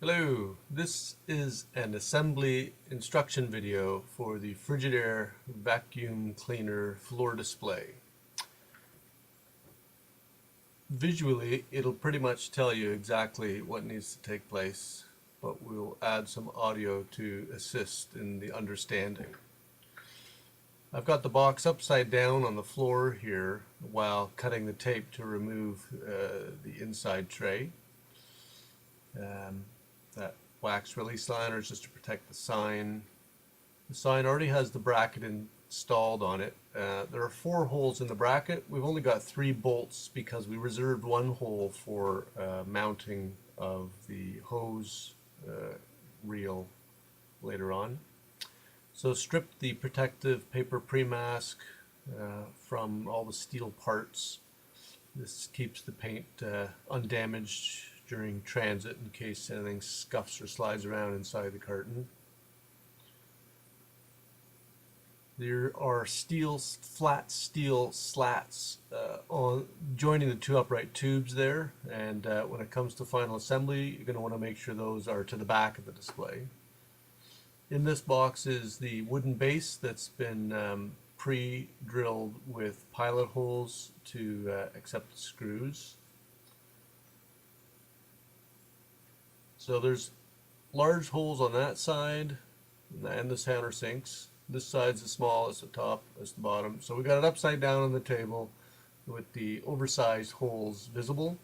Hello, this is an assembly instruction video for the Frigidaire vacuum cleaner floor display. Visually, it'll pretty much tell you exactly what needs to take place, but we'll add some audio to assist in the understanding. I've got the box upside down on the floor here while cutting the tape to remove the inside tray. That wax release liner is just to protect the sign. The sign already has the bracket installed on it. There are 4 holes in the bracket. We've only got 3 bolts because we reserved 1 hole for mounting of the hose reel later on. So strip the protective paper pre-mask from all the steel parts. This keeps the paint undamaged during transit in case anything scuffs or slides around inside the carton. There are flat steel slats joining the 2 upright tubes there, and when it comes to final assembly, you're going to want to make sure those are to the back of the display. In this box is the wooden base that's been pre-drilled with pilot holes to accept the screws. So there's large holes on that side and the countersinks. This side's as small as the top as the bottom. So we got it upside down on the table with the oversized holes visible.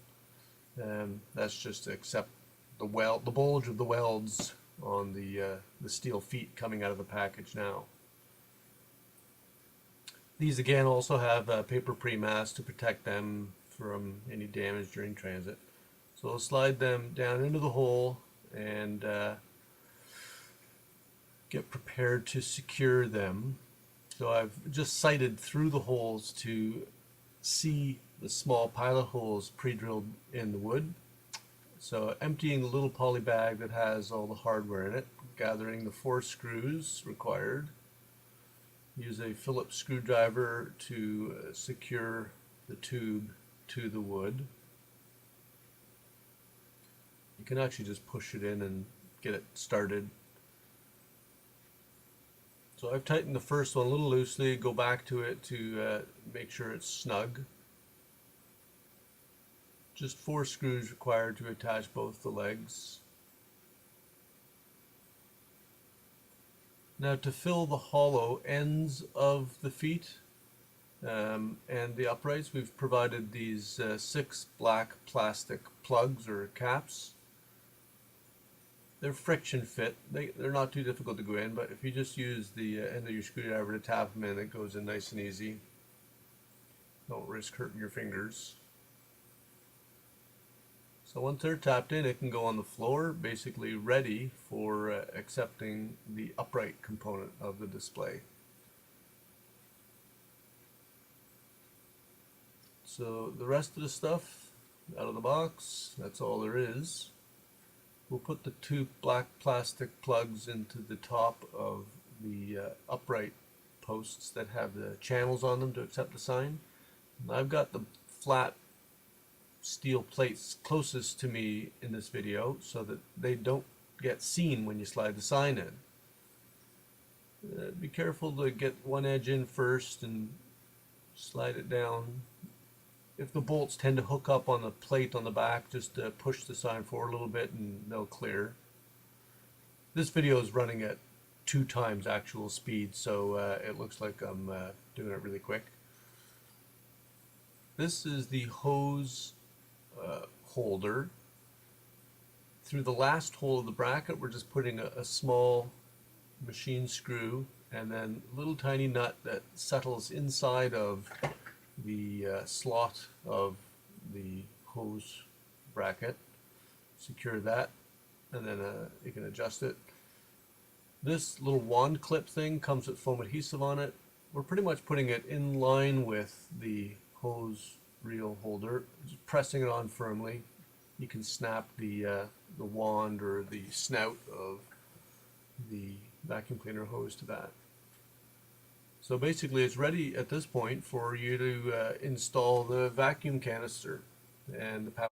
That's just to accept the bulge of the welds on the steel feet coming out of the package now. These again also have paper pre-mask to protect them from any damage during transit. So we'll slide them down into the hole and get prepared to secure them. So I've just sighted through the holes to see the small pilot holes pre-drilled in the wood. So emptying the little poly bag that has all the hardware in it, gathering the 4 screws required. Use a Phillips screwdriver to secure the tube to the wood. You can actually just push it in and get it started. So I've tightened the first one a little loosely, go back to it to make sure it's snug. Just 4 screws required to attach both the legs. Now to fill the hollow ends of the feet and the uprights, we've provided these 6 black plastic plugs or caps. They're friction fit. They're not too difficult to go in, but if you just use the end of your screwdriver to tap them in, it goes in nice and easy. Don't risk hurting your fingers. So once they're tapped in, it can go on the floor, basically ready for accepting the upright component of the display. So the rest of the stuff out of the box, that's all there is. We'll put the 2 black plastic plugs into the top of the upright posts that have the channels on them to accept the sign. And I've got the flat steel plates closest to me in this video so that they don't get seen when you slide the sign in. Be careful to get one edge in first and slide it down. If the bolts tend to hook up on the plate on the back, just push the sign forward a little bit and they'll clear. This video is running at 2 times actual speed, so it looks like I'm doing it really quick. This is the hose holder. Through the last hole of the bracket, we're just putting a small machine screw and then a little tiny nut that settles inside of the slot of the hose bracket. Secure that, and then you can adjust it. This little wand clip thing comes with foam adhesive on it. We're pretty much putting it in line with the hose reel holder, just pressing it on firmly. You can snap the wand or the snout of the vacuum cleaner hose to that. So basically it's ready at this point for you to install the vacuum canister and the power